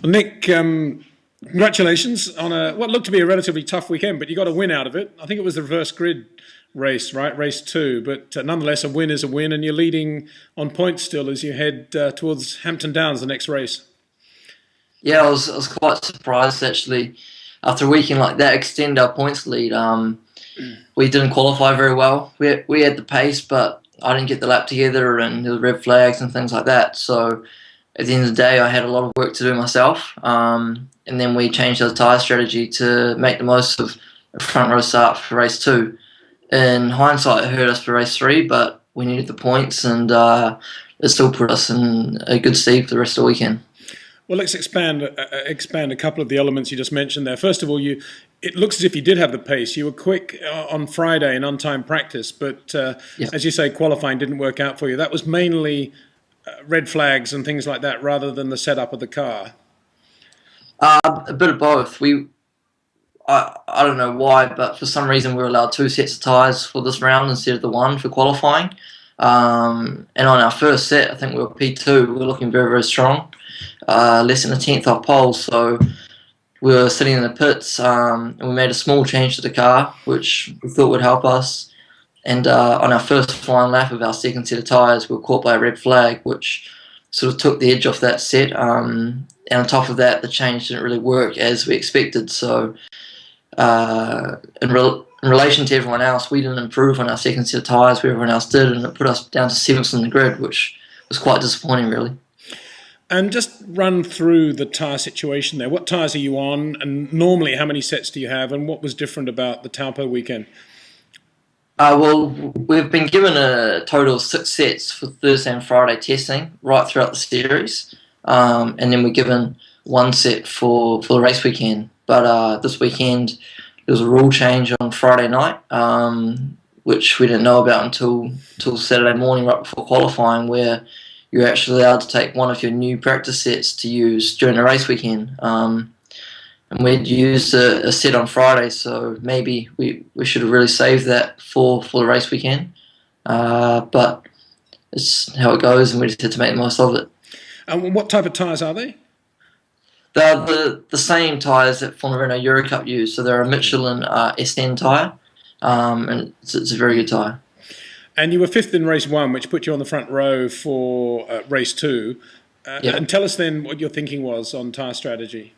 Well, Nick, congratulations on what looked to be a relatively tough weekend, but you got a win out of it. I think it was the reverse grid race, right? Race two, but nonetheless, a win is a win, and you're leading on points still as you head towards Hampton Downs, the next race. Yeah, I was quite surprised actually. After a weekend like that, extend our points lead. We didn't qualify very well. We had the pace, but I didn't get the lap together, and there were red flags and things like that. So at the end of the day, I had a lot of work to do myself. And then we changed our tyre strategy to make the most of a front row start for race two. In hindsight, it hurt us for race three, but we needed the points, and it still put us in a good stead for the rest of the weekend. Well, let's expand a couple of the elements you just mentioned there. First of all, it looks as if you did have the pace. You were quick on Friday in on-time practice, but Yeah. as you say, qualifying didn't work out for you. That was mainly red flags and things like that, rather than the setup of the car. A bit of both. I don't know why, but for some reason we were allowed two sets of tyres for this round instead of the one for qualifying. And on our first set, I think we were P2. We were looking very, very strong, less than a tenth off pole. So we were sitting in the pits, and we made a small change to the car, which we thought would help us. And on our first flying lap of our second set of tyres, we were caught by a red flag, which sort of took the edge off that set. And on top of that, the change didn't really work as we expected. So in relation to everyone else, we didn't improve on our second set of tyres where everyone else did, and it put us down to seventh in the grid, which was quite disappointing, really. And just run through the tyre situation there. What tyres are you on? And normally, how many sets do you have? And what was different about the Taupo weekend? Well, we've been given a total of 6 sets for Thursday and Friday testing right throughout the series. And then we're given 1 set for the race weekend. But this weekend, there was a rule change on Friday night, which we didn't know about until Saturday morning right before qualifying, where you're actually allowed to take one of your new practice sets to use during the race weekend. And we'd used a set on Friday, so maybe we should have really saved that for the race weekend. But it's how it goes, and we just had to make the most of it. And what type of tyres are they? They're the same tyres that Formula Renault Eurocup use, so they're a Michelin SN tyre, and it's a very good tyre. And you were fifth in race one, which put you on the front row for race two. Yep. And tell us then what your thinking was on tyre strategy.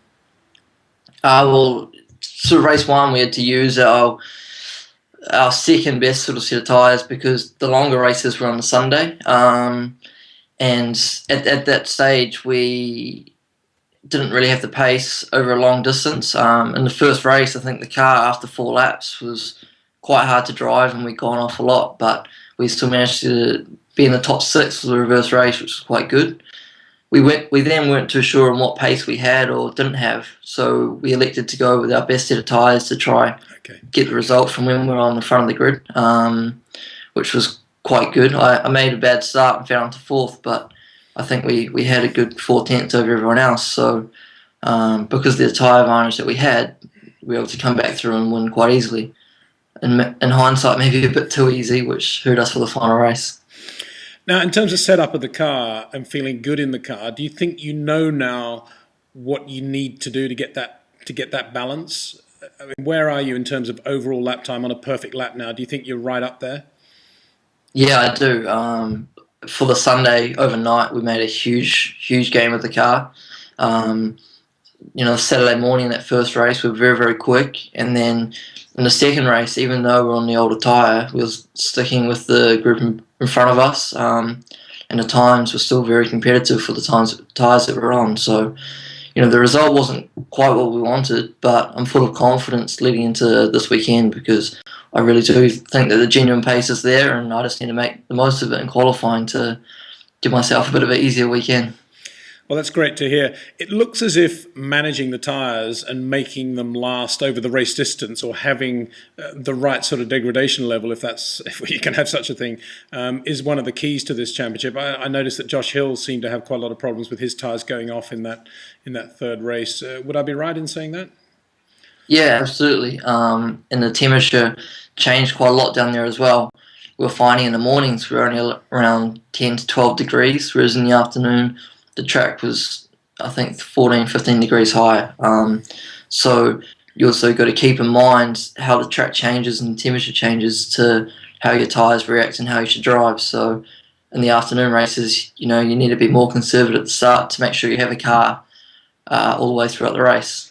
Well, sort of race one, we had to use our second best sort of set of tyres because the longer races were on the Sunday. And at that stage, we didn't really have the pace over a long distance. In the first race, I think the car after 4 laps was quite hard to drive, and we'd gone off a lot, but we still managed to be in the top 6 for the reverse race, which was quite good. We then weren't too sure on what pace we had or didn't have, so we elected to go with our best set of tyres to try get the result from when we were on the front of the grid, which was quite good. I made a bad start and fell into 4th, but I think we had a good 4/10 over everyone else. So because of the tyre advantage that we had, we were able to come back through and win quite easily. In hindsight, maybe a bit too easy, which hurt us for the final race. Now, in terms of setup of the car and feeling good in the car, do you think you know now what you need to do to get that balance? I mean, where are you in terms of overall lap time on a perfect lap now? Do you think you're right up there? Yeah, I do. For the Sunday overnight, we made a huge game of the car. Saturday morning, that first race, we were very, very quick. And then in the second race, even though we're on the older tyre, we were sticking with the group in front of us. And the times were still very competitive for the tyres that we're on. So, the result wasn't quite what we wanted, but I'm full of confidence leading into this weekend because I really do think that the genuine pace is there, and I just need to make the most of it in qualifying to give myself a bit of an easier weekend. Well, that's great to hear. It looks as if managing the tyres and making them last over the race distance, or having the right sort of degradation level, if you can have such a thing, is one of the keys to this championship. I noticed that Josh Hill seemed to have quite a lot of problems with his tyres going off in that third race. Would I be right in saying that? Yeah, absolutely. And the temperature changed quite a lot down there as well. We were finding in the mornings we were only around 10 to 12 degrees, whereas in the afternoon the track was I think 14, 15 degrees higher. So you also got to keep in mind how the track changes and temperature changes to how your tyres react and how you should drive. So in the afternoon races, you need to be more conservative at the start to make sure you have a car all the way throughout the race,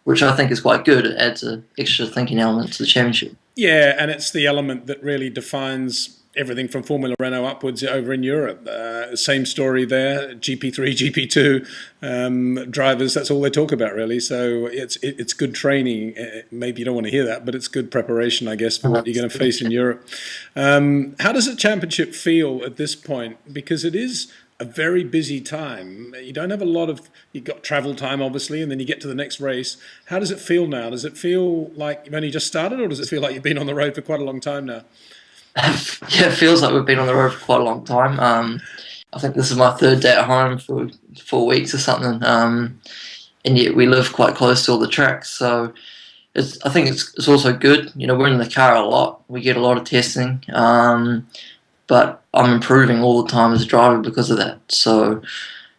which I think is quite good. It adds an extra thinking element to the championship. Yeah, and it's the element that really defines everything from Formula Renault upwards over in Europe. Same story there, GP3, GP2 drivers, that's all they talk about really. So it's good training. Maybe you don't want to hear that, but it's good preparation, I guess, for what you're going to face in Europe. How does the championship feel at this point? Because it is a very busy time. You don't have a lot of, you've got travel time obviously, and then you get to the next race. How does it feel now? Does it feel like you've only just started, or does it feel like you've been on the road for quite a long time now? Yeah, it feels like we've been on the road for quite a long time. I think this is my third day at home for 4 weeks or something, and yet we live quite close to all the tracks. So I think it's also good. We're in the car a lot. We get a lot of testing, but I'm improving all the time as a driver because of that. So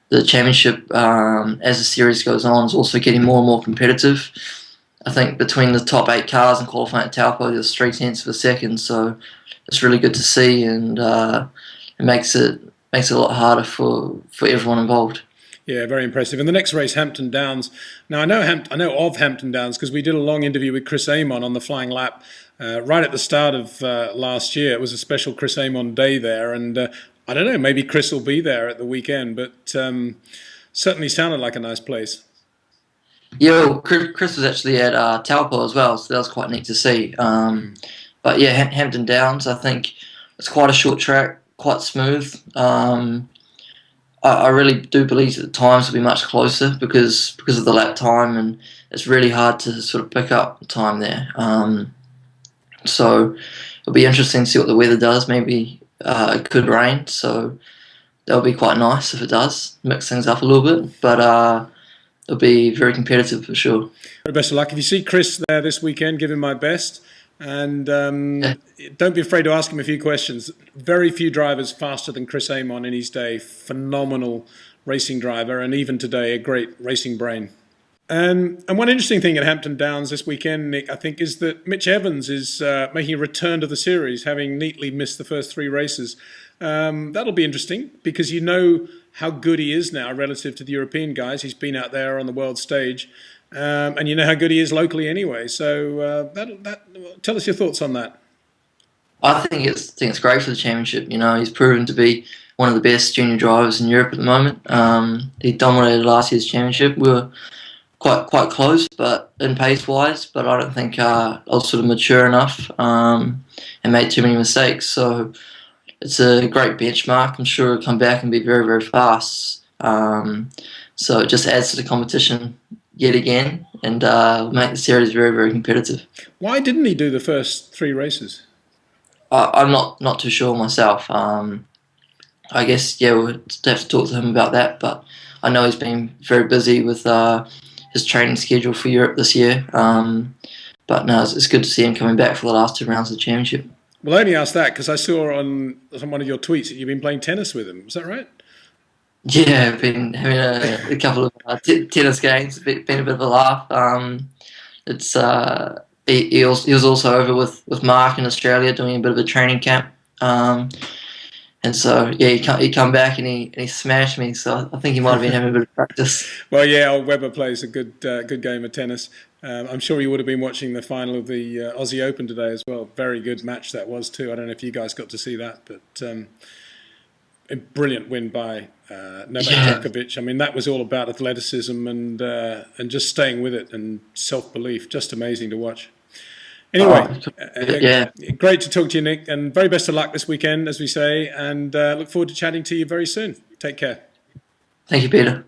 the championship, as the series goes on, is also getting more and more competitive. I think between the top 8 cars in qualifying at Taupo, there's 0.3 of a second. So it's really good to see, and it makes it a lot harder for everyone involved. Yeah, very impressive. And the next race, Hampton Downs. Now I know of Hampton Downs because we did a long interview with Chris Amon on the Flying Lap right at the start of last year. It was a special Chris Amon day there, and I don't know, maybe Chris will be there at the weekend, but certainly sounded like a nice place. Yeah, well, Chris was actually at Taupo as well, so that was quite neat to see. But yeah, Hampton Downs, I think it's quite a short track, quite smooth. I really do believe that the times will be much closer because of the lap time, and it's really hard to sort of pick up time there. So it'll be interesting to see what the weather does. Maybe it could rain, so that'll be quite nice if it does, mix things up a little bit. But it'll be very competitive for sure. Very best of luck. If you see Chris there this weekend, give him my best. And don't be afraid to ask him a few questions. Very few drivers faster than Chris Amon in his day. Phenomenal racing driver, and even today, a great racing brain. And one interesting thing at Hampton Downs this weekend, Nick, I think, is that Mitch Evans is making a return to the series, having neatly missed the first 3 races. That'll be interesting because you know how good he is now relative to the European guys. He's been out there on the world stage. And you know how good he is locally anyway. So tell us your thoughts on that. I think it's great for the championship. He's proven to be one of the best junior drivers in Europe at the moment. He dominated last year's championship. We were quite close, but in pace wise. But I don't think I was sort of mature enough and made too many mistakes. So it's a great benchmark. I'm sure he'll come back and be very, very fast. So it just adds to the competition yet again, and make the series very, very competitive. Why didn't he do the first 3 races? I'm not too sure myself. I guess, yeah, we'll have to talk to him about that, but I know he's been very busy with his training schedule for Europe this year. But no, it's good to see him coming back for the last 2 rounds of the championship. Well, I only asked that because I saw on one of your tweets that you've been playing tennis with him. Is that right? Yeah, I've been having a couple of tennis games. Been a bit of a laugh. He was also over with Mark in Australia doing a bit of a training camp. And so yeah, he come back and he smashed me. So I think he might have been having a bit of practice. Well, yeah, old Webber plays a good game of tennis. I'm sure you would have been watching the final of the Aussie Open today as well. Very good match that was too. I don't know if you guys got to see that, but a brilliant win by Novak Djokovic. I mean, that was all about athleticism and just staying with it and self-belief. Just amazing to watch. Anyway, great to talk to you, Nick, and very best of luck this weekend, as we say, and look forward to chatting to you very soon. Take care. Thank you, Peter.